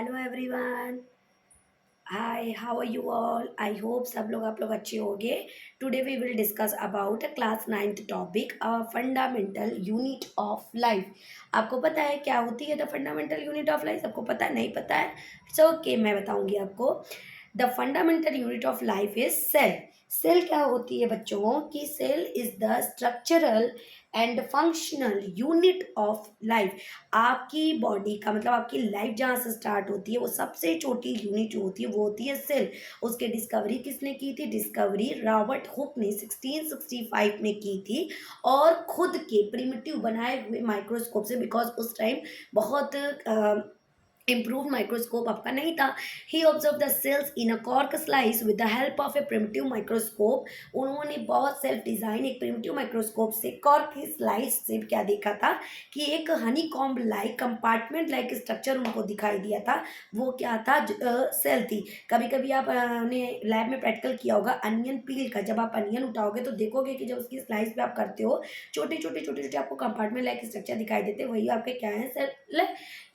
Hello everyone. Hi, how are you all? I hope सब लोग आप लोग अच्छे होंगे। Today we will discuss about class ninth topic fundamental unit of life. आपको पता है क्या होती है the fundamental unit of life? सबको पता है? नहीं पता है? इट्स ओके, मैं बताऊंगी आपको। The fundamental unit of life is cell. Cell क्या होती है बच्चों? कि cell is the structural and functional unit of life. आपकी बॉडी का मतलब आपकी लाइफ जहाँ से स्टार्ट होती है वो सबसे छोटी यूनिट जो होती है वो होती है सेल। उसके डिस्कवरी किसने की थी? डिस्कवरी रॉबर्ट हुक ने 1665 में की थी, और खुद के प्रिमिटिव बनाए हुए माइक्रोस्कोप से, बिकॉज उस टाइम बहुत इम्प्रूव माइक्रोस्कोप आपका नहीं था। He observe the cells in a cork slice with the help of a primitive microscope. उन्होंने बहुत सेल्फ डिजाइन एक प्रिमिटिव माइक्रोस्कोप से कॉर्क की स्लाइस से क्या देखा था कि एक honeycomb like compartment like structure उनको दिखाई दिया था। वो क्या था? सेल थी। कभी कभी आपने लैब में प्रैक्टिकल किया होगा अनियन पील का। जब आप अनियन उठाओगे तो देखोगे कि जब उसकी स्लाइस पे आप करते हो छोटे छोटे छोटे छोटे आपको कंपार्टमेंट लाइक स्ट्रक्चर दिखाई देते हैं, वही आपके क्या है? सेल।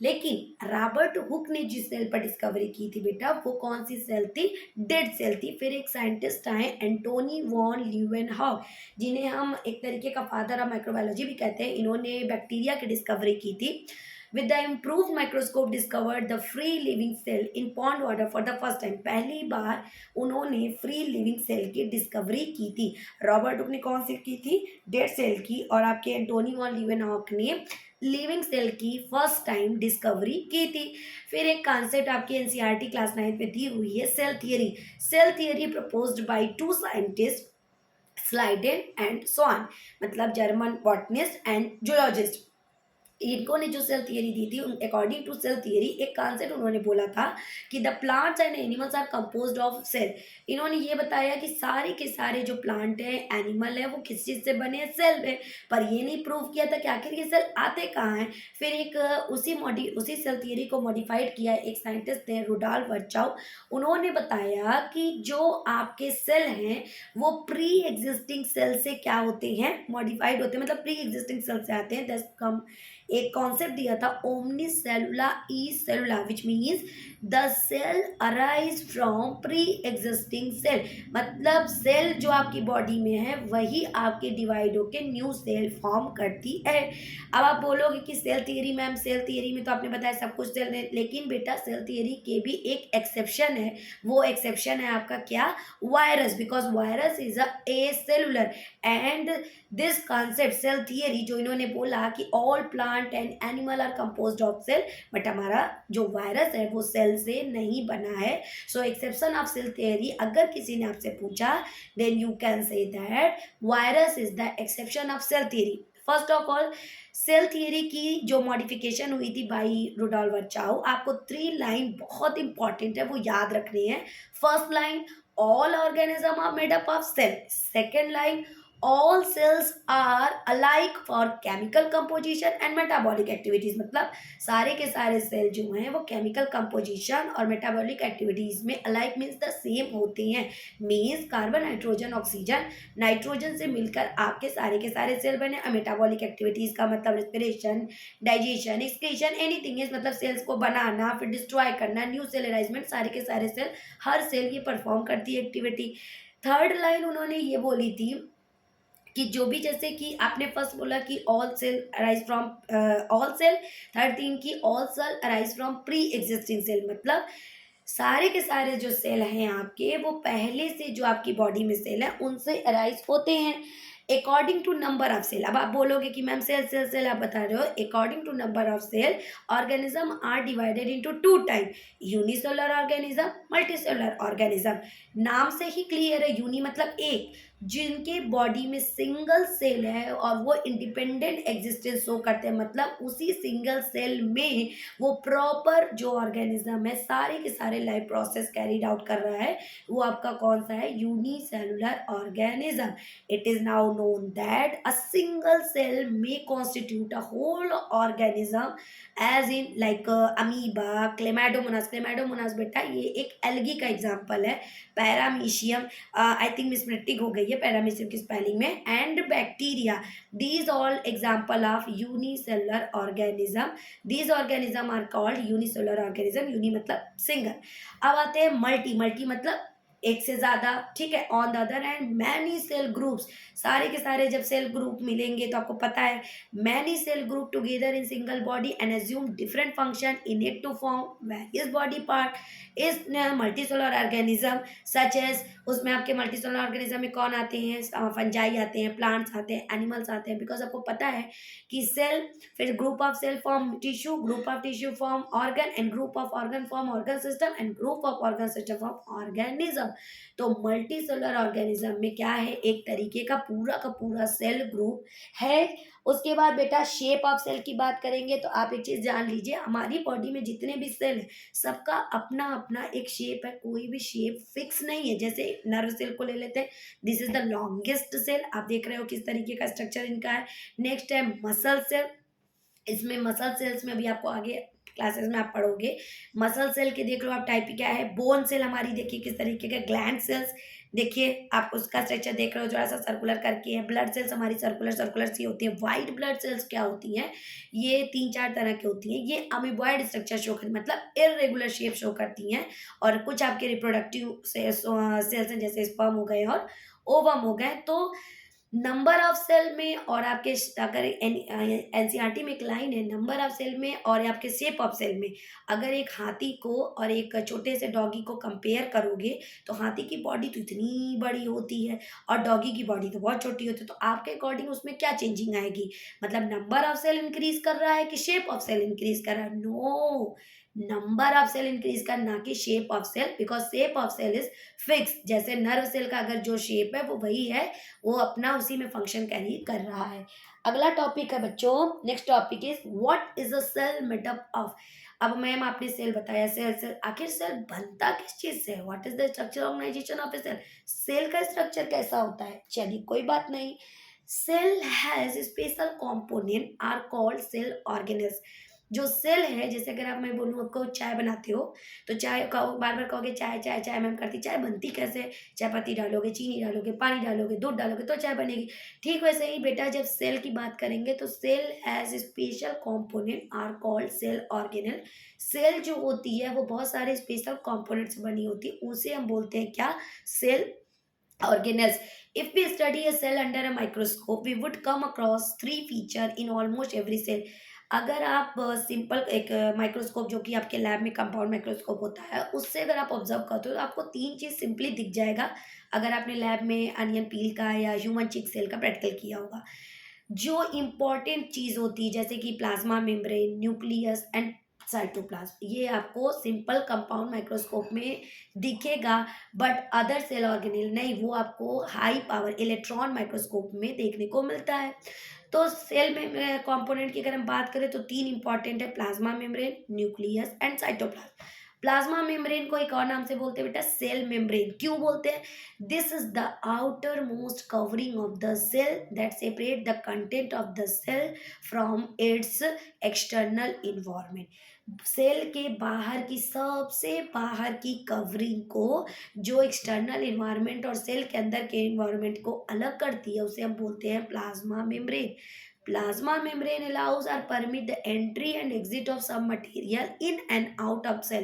लेकिन रॉबर्ट हुक ने जिस सेल पर डिस्कवरी की थी बेटा, वो कौन सी सेल थी? डेड सेल थी। फिर एक साइंटिस्ट आए एंटोनी वॉन ल्यूवेनहॉक, जिन्हें हम एक तरीके का फादर ऑफ माइक्रोबायोलॉजी भी कहते हैं। इन्होंने बैक्टीरिया की डिस्कवरी की थी। With the improve microscope discovered the free living cell in pond water for the first time. पहली बार उन्होंने फ्री लिविंग सेल की डिस्कवरी की थी। रॉबर्ट हुक ने कौन सी की थी? डेड सेल की। और आपके एंटोनी वॉन ल्यूवेनहॉक ने लिविंग सेल की फर्स्ट टाइम डिस्कवरी की थी। फिर एक कॉन्सेप्ट आपकी एनसीईआरटी क्लास 9 में दी हुई है, cell theory. Cell theory proposed by two scientist, Schleiden and Schwann, मतलब जर्मन बॉटनिस्ट एंड जूलॉजिस्ट। इनको ने जो सेल थियरी दी थी, अकॉर्डिंग टू सेल थियरी एक कॉन्सेप्ट उन्होंने बोला था कि the plants and animals are composed of cell. इन्होंने ये बताया कि सारे के सारे जो प्लांट है, एनिमल है, वो किस चीज़ से बने हैं? सेल में। पर ये नहीं प्रूव किया था कि आखिर ये सेल आते कहाँ हैं। फिर एक उसी सेल थियरी को मॉडिफाइड किया एक साइंटिस्ट थे, रुडॉल्फ वर्चाउ। उन्होंने बताया कि जो आपके सेल हैं वो प्री एग्जिस्टिंग सेल से क्या होते हैं? मॉडिफाइड होते हैं, मतलब प्री एग्जिस्टिंग सेल से आते हैं। दस कम एक कॉन्सेप्ट दिया था omnis cellula e cellula, which means the cell arise from pre existing cell. मतलब सेल जो आपकी बॉडी में है वही आपके डिवाइड होके न्यू सेल फॉर्म करती है। अब आप बोलोगे कि cell theory ma'am, cell theory में तो आपने बताया सब कुछ सेल ने, लेकिन बेटा सेल थियरी के भी एक एक्सेप्शन है। वो एक्सेप्शन है आपका क्या? Virus, because virus is a cellular. And this concept cell theory जो इन्होंने बोला कि all plant and animal are composed of cell, but हमारा जो वायरस है वो सेल से नहीं बना है। So exception of cell theory, अगर किसी ने आपसे पूछा then you can say that virus is the exception of cell theory. First of all, cell theory की जो मॉडिफिकेशन हुई थी बाई रुडॉल्फ वर्चाउ, आपको 3 लाइन बहुत इंपॉर्टेंट है, वो याद रखनी है। First line, all organism are made up of cell. Second line, all cells are alike for chemical composition and metabolic activities। मतलब सारे के सारे सेल जो हैं वो केमिकल कंपोजिशन और मेटाबॉलिक एक्टिविटीज में अलाइक मीन्स द सेम होते हैं। Means carbon, nitrogen, oxygen, nitrogen से मिलकर आपके के सारे सेल बने। मेटाबॉलिक एक्टिविटीज का मतलब respiration, digestion, excretion, anything is मतलब सेल्स को बनाना, फिर डिस्ट्रॉय करना, न्यू सेल अरेंजमेंट, सारे के सारे सेल, हर सेल ये परफॉर्म करती है एक्टिविटी। थर्ड लाइन उन्होंने ये बोली थी कि जो भी, जैसे कि आपने फर्स्ट बोला कि all cell arise from all cell, third thing की all cell arise from pre existing cell, मतलब सारे के सारे जो सेल हैं आपके वो पहले से जो आपकी बॉडी में सेल है उनसे अराइज होते हैं। According to number of cell, अब आप बोलोगे कि मैम सेल सेल सेल आप बता रहे हो, according to number of cell organism are divided into 2 type, unicellular organism, multicellular organism. नाम से ही क्लियर है, यूनी मतलब एक, जिनके बॉडी में सिंगल सेल है और वो इंडिपेंडेंट एग्जिस्टेंस शो करते हैं, मतलब उसी सिंगल सेल में वो प्रॉपर जो ऑर्गेनिज्म है सारे के सारे लाइफ प्रोसेस कैरीड आउट कर रहा है, वो आपका कौन सा है? Unicellular organism. It is now known that a single cell may constitute a whole organism, as in like amoeba, chlamydomonas। chlamydomonas बेटा ये एक एल्गी का एग्जांपल है। पैरामीशियम, आई थिंक मिस्मेटिक हो गई है, है पैरामीशियम की स्पेलिंग में, and bacteria, these all example of unicellular organism, these organism are called unicellular organism, uni मतलब सिंगल। अब आते हैं मल्टी, मल्टी मतलब एक से ज्यादा, ठीक है। On the other hand many cell groups, सारे के सारे जब सेल ग्रुप मिलेंगे तो आपको पता है many cell group together in single body and assume different function in it to form various body part is multicellular organism such as, उसमें आपके मल्टीसेलुलर ऑर्गेनिज्म में कौन आते हैं, फंजाई आते हैं, प्लांट्स आते हैं, एनिमल्स आते हैं, बिकॉज आपको पता है कि सेल, फिर group of cell form tissue, group of tissue form organ, and group of organ form organ system, and group of organ system form organism. तो मल्टीसेलुलर ऑर्गेनिज्म में क्या है, एक तरीके का पूरा सेल ग्रुप है। उसके बाद बेटा शेप ऑफ सेल की बात करेंगे तो आप एक चीज जान लीजिए, हमारी बॉडी में जितने भी सेल है सबका अपना अपना एक शेप है, कोई भी शेप फिक्स नहीं है। जैसे नर्व सेल को ले लेते हैं, this is the longest cell, आप देख रहे हो किस तरीके का स्ट्रक्चर इनका है। नेक्स्ट है मसल सेल, इसमें मसल सेल्स में अभी आपको आगे क्लासेस में आप पढ़ोगे। मसल सेल के देख लो आप टाइप क्या है। बोन सेल हमारी देखिए किस तरीके का, ग्लैंड सेल्स देखिए आप उसका स्ट्रक्चर देख रहे हो, थोड़ा सा सर्कुलर करके है। ब्लड सेल्स हमारी सर्कुलर सर्कुलर सी होती है। वाइट ब्लड सेल्स क्या होती हैं, ये 3-4 तरह की होती हैं, ये अमीबॉइड स्ट्रक्चर शो करती, मतलब इरेगुलर शेप शो करती हैं। और कुछ आपके रिप्रोडक्टिव सेल्स हैं, जैसे स्पर्म हो गए और ओवम हो गए। तो नंबर ऑफ सेल में और आपके अगर एनसीईआरटी में एक लाइन है, नंबर ऑफ सेल में और आपके शेप ऑफ सेल में, अगर एक हाथी को और एक छोटे से डॉगी को कंपेयर करोगे तो हाथी की बॉडी तो इतनी बड़ी होती है और डॉगी की बॉडी तो बहुत छोटी होती है। तो आपके अकॉर्डिंग उसमें क्या चेंजिंग आएगी, मतलब नंबर ऑफ सेल इंक्रीज कर रहा है कि शेप ऑफ सेल इंक्रीज कर रहा है? No, number of cell increase कर, ना कि shape of cell, because shape of cell is fix. जैसे नर्व सेल का अगर जो शेप है वो वही है, वो अपना उसी में फंक्शन कैरी कर रहा है। अगला टॉपिक है बच्चों, next topic is what is a cell made up of. अब मैम आपने सेल बताया, सेल सेल आखिर सेल बनता किस चीज से, what is the structure organisation of a cell, cell का स्ट्रक्चर कैसा होता है? चलिए कोई बात नहीं, cell has special component are called cell organelles. जो सेल है, जैसे अगर आप मैं बोलूँ आपको चाय बनाते हो तो चाय कहो, बार बार कहोगे चाय चाय चाय मैम करती, चाय बनती कैसे? चाय पत्ती डालोगे, चीनी डालोगे, पानी डालोगे, दूध डालोगे तो चाय बनेगी। ठीक वैसे ही बेटा जब सेल की बात करेंगे तो cell as special component are called cell organelle. Cell जो होती है वो बहुत सारे स्पेशल कंपोनेंट से बनी होती है, उसे हम बोलते हैं क्या, cell organelles. If we study a cell under a microscope, we would come across three feature in almost every cell. अगर आप सिंपल एक माइक्रोस्कोप जो कि आपके लैब में कंपाउंड माइक्रोस्कोप होता है उससे अगर आप ऑब्जर्व करते हो तो आपको 3 चीज़ सिंपली दिख जाएगा, अगर आपने लैब में अनियन पील का या ह्यूमन चिक सेल का प्रैक्टिकल किया होगा। जो इम्पोर्टेंट चीज़ होती है जैसे कि plasma membrane, nucleus and cytoplasm, ये आपको सिंपल कंपाउंड माइक्रोस्कोप में दिखेगा, बट अदर सेल ऑर्गेनेल नहीं, वो आपको हाई पावर इलेक्ट्रॉन माइक्रोस्कोप में देखने को मिलता है। तो सेल में कंपोनेंट की अगर हम बात करें तो 3 इंपॉर्टेंट है, plasma membrane, nucleus and cytoplasm. Plasma membrane को एक और नाम से बोलते हैं बेटा सेल मेम्ब्रेन। क्यों बोलते हैं? This is the outer most covering of the cell that separate the content of the cell from its external environment. Cell के बाहर की, सबसे बाहर की कवरिंग को जो एक्सटर्नल इन्वायरमेंट और सेल के अंदर के इन्वायरमेंट को अलग करती है उसे हम बोलते हैं plasma membrane. Plasma membrane allows or permit the entry and exit of some material in and out of cell।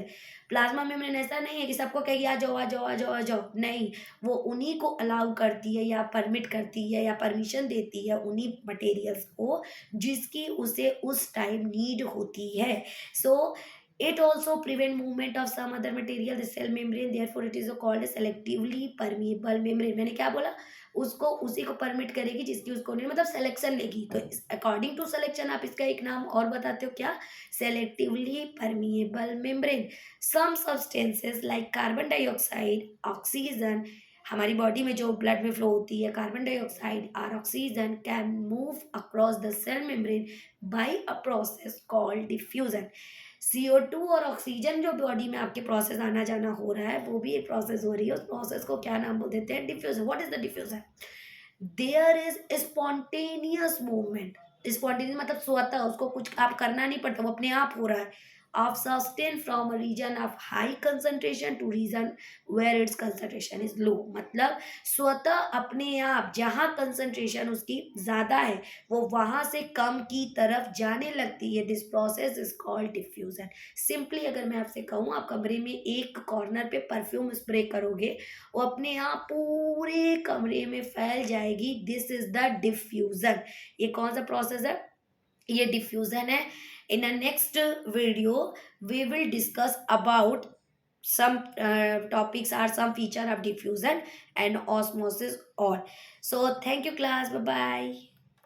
Plasma membrane ऐसा नहीं है कि सबको कहेगी आ जाओ आ जाओ आ जाओ आ जाओ, नहीं, वो उन्हीं को अलाउ करती है या परमिट करती है या परमिशन देती है उन्हीं मटेरियल्स को जिसकी उसे उस टाइम नीड होती है। सो it also prevent movement of some other material, the cell membrane, therefore it is called a selectively permeable membrane। मैंने क्या बोला, उसको उसी को परमिट करेगी जिसकी उसको नहीं, मतलब सिलेक्शन लेगी। तो अकॉर्डिंग टू सिलेक्शन आप इसका एक नाम और बताते हो क्या, selectively permeable membrane. Some substances like carbon dioxide, oxygen, हमारी बॉडी में जो ब्लड में फ्लो होती है कार्बन डाइऑक्साइड और oxygen can move across the cell membrane by a process called diffusion. CO2 और ऑक्सीजन जो बॉडी में आपके प्रोसेस आना जाना हो रहा है वो भी एक प्रोसेस हो रही है, उस प्रोसेस को क्या नाम बोल देते हैं, diffusion. What is the diffusion? There is spontaneous movement. Spontaneous मतलब स्वतः, उसको कुछ आप करना नहीं पड़ता, वो अपने आप हो रहा है। of sustain from a region of high concentration to region where its concentration is low. मतलब स्वतः अपने आप जहाँ कंसंट्रेशन उसकी ज़्यादा है वो वहाँ से कम की तरफ जाने लगती है. This process is called diffusion. Simply अगर मैं आपसे कहूँ, आप कमरे में एक कॉर्नर पे परफ्यूम स्प्रे करोगे, वो अपने आप पूरे कमरे में फैल जाएगी. This is the diffusion. ये कौन सा प्रोसेस है? ये डिफ्यूजन है. In a next video we will discuss about some topics are some feature of diffusion and osmosis all. So thank you class, bye bye.